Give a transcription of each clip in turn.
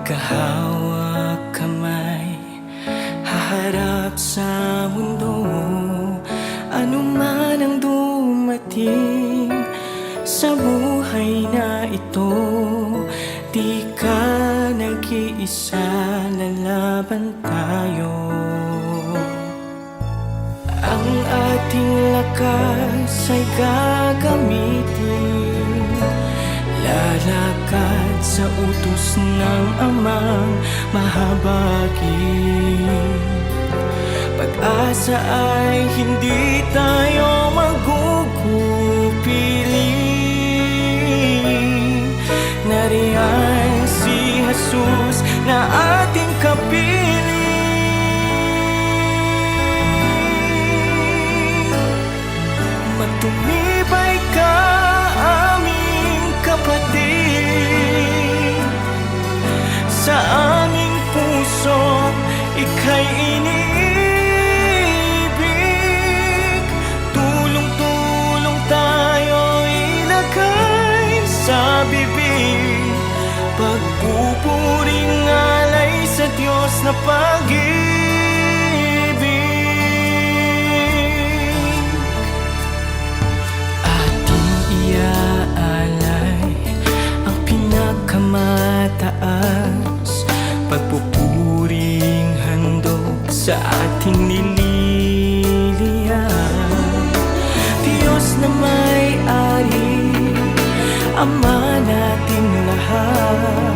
Magkahawak kamay, haharap sa mundo. Ano man ang dumating sa buhay na ito, di ka nag-iisa, lalaban tayo. Ang ating lakas ay gagamitin, lalakad sa utos ng Amang mahabagin. Pag-asa ay hindi tayo magugupili. Nariyan si Jesus na ating kapiling. Magtumibay ka, aming kapatid. Sa aming puso, ika'y iniibig. Tulong-tulong tayo ilagay sa bibig. Pagpupuring alay sa Diyos na pag-ibig. Ating iaalay ang pinakamataas, pagpupuring handog sa ating nililihan. Diyos na may-ari, Ama natin lahat,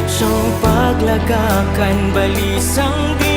siyang paglagakan, balisang di